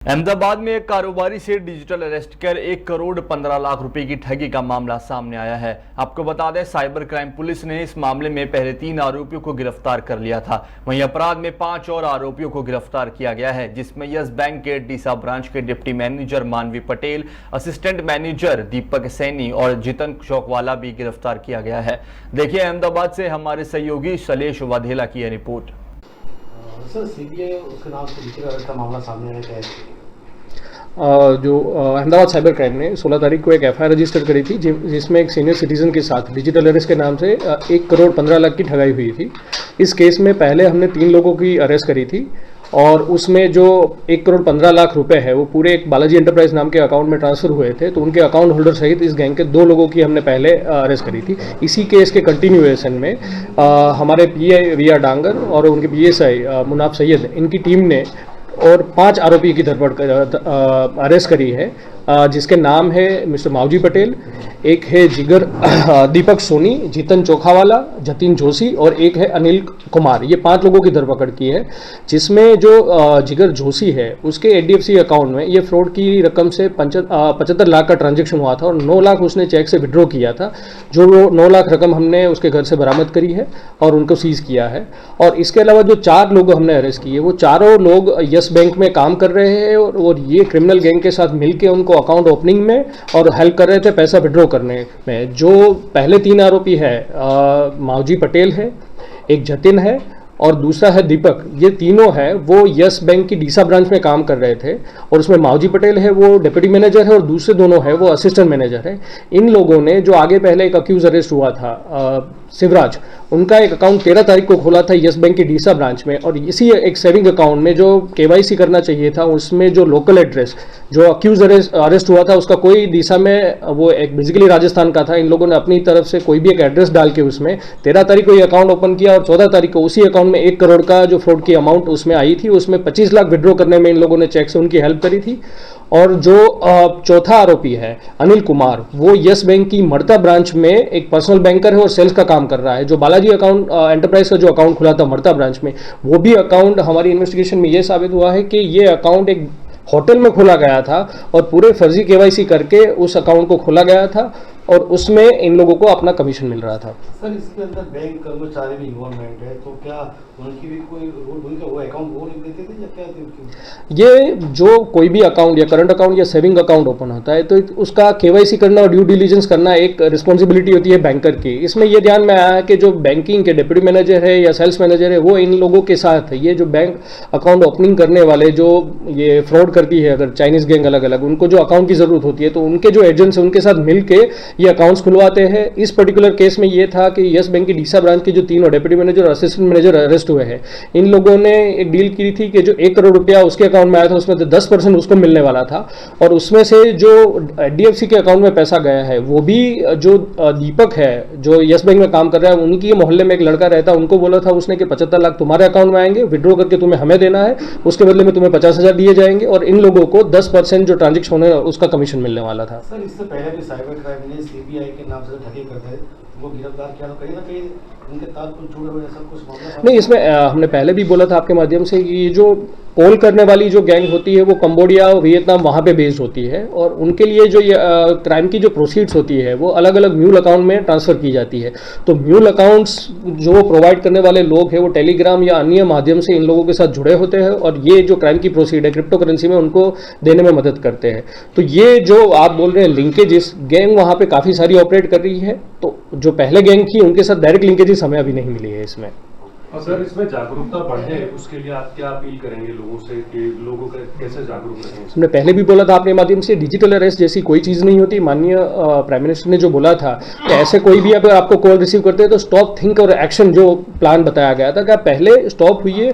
अहमदाबाद में एक कारोबारी से डिजिटल अरेस्ट कर 1 करोड़ 15 लाख रुपए की ठगी का मामला सामने आया है। आपको बता दें, साइबर क्राइम पुलिस ने इस मामले में पहले 3 आरोपियों को गिरफ्तार कर लिया था। वहीं अपराध में 5 और आरोपियों को गिरफ्तार किया गया है, जिसमें यस बैंक के डीसा ब्रांच के डिप्टी मैनेजर मानवी पटेल, असिस्टेंट मैनेजर दीपक सैनी और जितन चौकवाला भी गिरफ्तार किया गया है। देखिए अहमदाबाद से हमारे सहयोगी शैलेश वाधेला की यह रिपोर्ट। सर, सीबीआई उसके नाम से डिजिटल अरेस्ट का मामला सामने आया है। जो अहमदाबाद साइबर क्राइम ने 16 तारीख को एक एफआईआर रजिस्टर करी थी, जिसमें एक सीनियर सिटीजन के साथ डिजिटल अरेस्ट के नाम से 1 करोड़ 15 लाख की ठगाई हुई थी। इस केस में पहले हमने 3 लोगों की अरेस्ट करी थी और उसमें जो 1 करोड़ 15 लाख रुपए है वो पूरे एक बालाजी एंटरप्राइज नाम के अकाउंट में ट्रांसफर हुए थे। तो उनके अकाउंट होल्डर सहित इस गैंग के 2 लोगों की हमने पहले अरेस्ट करी थी। इसी केस के कंटिन्यूएशन में हमारे पीआई वी आर डांगर और उनके पीएसआई मुनाफ सैयद, इनकी टीम ने और 5 आरोपी की धरपकड़ अरेस्ट करी है, जिसके नाम है मिस्टर मावजी पटेल, एक है जिगर दीपक सोनी, जितन चौखावाला, जतिन जोशी और एक है अनिल कुमार। ये 5 लोगों की धरपकड़ की है, जिसमें जो जिगर जोशी है उसके एचडीएफसी अकाउंट में ये फ्रॉड की रकम से 75 लाख का ट्रांजैक्शन हुआ था और 9 लाख उसने चेक से विड्रॉ किया था। जो 9 लाख रकम हमने उसके घर से बरामद करी है और उनको सीज किया है। और इसके अलावा जो 4 लोग हमने अरेस्ट किए वो चारों लोग यस बैंक में काम कर रहे हैं और ये क्रिमिनल गैंग के साथ मिलकर उनको अकाउंट ओपनिंग में और हेल्प कर रहे थे पैसा विड्रॉ करने में। जो पहले 3 आरोपी है मावजी पटेल है, एक जतिन है और दूसरा है दीपक। ये तीनों है वो यस बैंक की डीसा ब्रांच में काम कर रहे थे और उसमें मावजी पटेल है वो डिप्टी मैनेजर है और दूसरे दोनों है वो असिस्टेंट मैनेजर है। इन लोगों ने जो आगे पहले एक अक्यूज अरेस्ट हुआ था शिवराज, उनका एक अकाउंट 13 तारीख को खोला था यस बैंक की डीसा ब्रांच में और इसी एक सेविंग अकाउंट में जो केवाईसी करना चाहिए था उसमें जो लोकल एड्रेस जो अक्यूज अरेस्ट हुआ था उसका कोई डीसा में, वो एक बेसिकली राजस्थान का था। इन लोगों ने अपनी तरफ से कोई भी एक एड्रेस डाल के उसमें 13 तारीख को ये अकाउंट ओपन किया और 14 तारीख को उसी अकाउंट में 1 करोड़ का जो फ्रॉड की अमाउंट उसमें आई थी, उसमें 25 लाख विड्रॉ करने में इन लोगों ने चेक से उनकी हेल्प करी थी। और जो चौथा आरोपी है अनिल कुमार, वो यस बैंक की मड़ता ब्रांच में एक पर्सनल बैंकर है और सेल्स का काम कर रहा है। जो बालाजी अकाउंट एंटरप्राइज का जो अकाउंट खुला था मड़ता ब्रांच में, वो भी अकाउंट हमारी इन्वेस्टिगेशन में ये साबित हुआ है कि ये अकाउंट एक होटल में खोला गया था और पूरे फर्जी केवाईसी करके उस अकाउंट को खोला गया था और उसमें इन लोगों को अपना कमीशन मिल रहा था। सर, इसके अंदर बैंक कर्मचारी भी इन्वॉल्वमेंट है, तो क्या उनकी भी कोई उनका वो अकाउंट वो लिख देते थे या क्या? ये जो कोई भी अकाउंट या करंट अकाउंट या सेविंग अकाउंट ओपन होता है तो उसका केवाईसी करना और ड्यू डिलीजेंस करना एक रिस्पॉन्सिबिलिटी होती है बैंकर की। इसमें ये ध्यान में आया है कि जो बैंकिंग के डिप्टी मैनेजर है या सेल्स मैनेजर है वो इन लोगों के साथ है। ये जो बैंक अकाउंट ओपनिंग करने वाले जो ये फ्रॉड करती है, अगर चाइनीज गैंग अलग अलग उनको जो अकाउंट की जरूरत होती है तो उनके जो एजेंट्स हैं उनके साथ मिलकर ये अकाउंट्स खुलवाते हैं। इस पर्टिकुलर केस में ये था कि यस बैंक की डीसा ब्रांच के जो 3 डिप्टी मैनेजर और असिस्टेंट मैनेजर अरेस्ट हुए हैं, इन लोगों ने एक डील की थी कि जो 1 करोड़ रुपया उसके अकाउंट में आया था उसमें तो 10% उसको मिलने वाला था और उसमें से जो एचडीएफसी के अकाउंट में पैसा गया है वो भी जो दीपक है जो यस बैंक में काम कर रहा है उनकी मोहल्ले में एक लड़का रहता है, उनको बोला था उसने कि 75 लाख तुम्हारे अकाउंट में आएंगे, विड्रॉ करके तुम्हें हमें देना है, उसके बदले में तुम्हें 50,000 दिए जाएंगे और इन लोगों को 10% जो ट्रांजेक्शन होने उसका कमीशन मिलने वाला था। सर, इससे पहले भी साइबर क्राइम ने सीबीआई के नाम से ठगी करते हैं वो गिरफ्तार किया, तो कहीं ना कहीं उनके साथ कुछ जुड़े हुए ऐसा कुछ मामला नहीं। इसमें हमने पहले भी बोला था आपके माध्यम से कि ये जो कॉल करने वाली जो गैंग होती है वो कंबोडिया और वियतनाम वहाँ पे बेस्ड होती है और उनके लिए जो ये क्राइम की जो प्रोसीड्स होती है वो अलग अलग म्यूल अकाउंट में ट्रांसफ़र की जाती है। तो म्यूल अकाउंट्स जो प्रोवाइड करने वाले लोग हैं वो टेलीग्राम या अन्य माध्यम से इन लोगों के साथ जुड़े होते हैं और ये जो क्राइम की प्रोसीड है क्रिप्टो करेंसी में उनको देने में मदद करते हैं। तो ये जो आप बोल रहे हैं लिंकेजेस, गैंग वहाँ पर काफ़ी सारी ऑपरेट कर रही है। तो जो पहले गैंग थी उनके साथ डायरेक्ट लिंकेजेस हमें अभी नहीं मिली है इसमें। और सर, इसमें जागरूकता बढ़े उसके लिए आप क्या अपील करेंगे लोगों से कि लोगों को कैसे जागरूक रखें? हमने पहले भी बोला था आपके माध्यम से डिजिटल अरेस्ट जैसी कोई चीज़ नहीं होती। माननीय प्राइम मिनिस्टर ने जो बोला था कि ऐसे कोई भी अगर आपको कॉल रिसीव करते हैं तो स्टॉप, थिंक और एक्शन जो प्लान बताया गया था कि आप पहले स्टॉप हुई।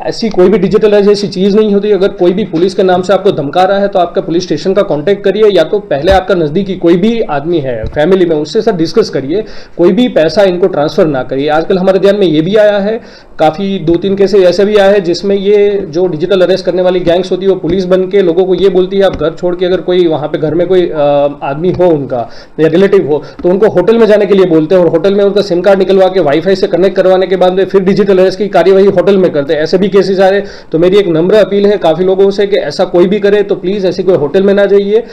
ऐसी कोई भी डिजिटल ऐसी चीज़ नहीं होती। अगर कोई भी पुलिस के नाम से आपको धमका रहा है तो आपका पुलिस स्टेशन का कांटेक्ट करिए या तो पहले आपका नज़दीकी कोई भी आदमी है फैमिली में उससे सर डिस्कस करिए। कोई भी पैसा इनको ट्रांसफ़र ना करिए। आजकल हमारे ध्यान में ये भी आया है, काफ़ी 2-3 केसेस ऐसे भी आए हैं जिसमें ये जो डिजिटल अरेस्ट करने वाली गैंग्स होती है वो पुलिस बन के लोगों को ये बोलती है आप घर छोड़ के अगर कोई वहाँ पे घर में कोई आदमी हो उनका या रिलेटिव हो तो उनको होटल में जाने के लिए बोलते हैं और होटल में उनका सिम कार्ड निकलवा के वाईफाई से कनेक्ट करवाने के बाद में फिर डिजिटल अरेस्ट की कार्यवाही होटल में करते हैं। ऐसे भी भी केसेस आ रहे हैं। तो मेरी एक नम्र अपील है काफ़ी लोगों से कि ऐसा कोई भी करे तो प्लीज़ ऐसी कोई होटल में ना जाइए,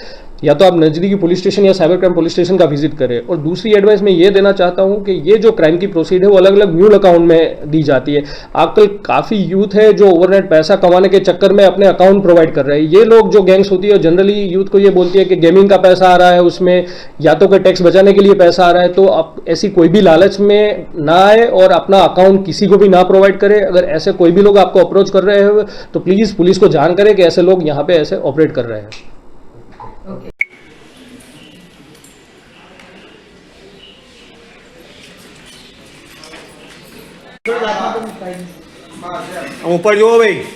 या तो आप नज़दीकी पुलिस स्टेशन या साइबर क्राइम पुलिस स्टेशन का विजिट करें। और दूसरी एडवाइस मैं ये देना चाहता हूँ कि ये जो क्राइम की प्रोसीड है वो अलग अलग म्यूल अकाउंट में दी जाती है। आजकल काफ़ी यूथ है जो ओवरनाइट पैसा कमाने के चक्कर में अपने अकाउंट प्रोवाइड कर रहे हैं। ये लोग जो गैंग्स होती है जनरली यूथ को ये बोलती है कि गेमिंग का पैसा आ रहा है उसमें, या तो कोई टैक्स बचाने के लिए पैसा आ रहा है। तो आप ऐसी कोई भी लालच में ना आए और अपना अकाउंट किसी को भी ना प्रोवाइड करें। अगर ऐसे कोई भी लोग आपको अप्रोच कर रहे हो तो प्लीज़ पुलिस को जान करें कि ऐसे लोग यहाँ पे ऐसे ऑपरेट कर रहे हैं। ऊपर जो भाई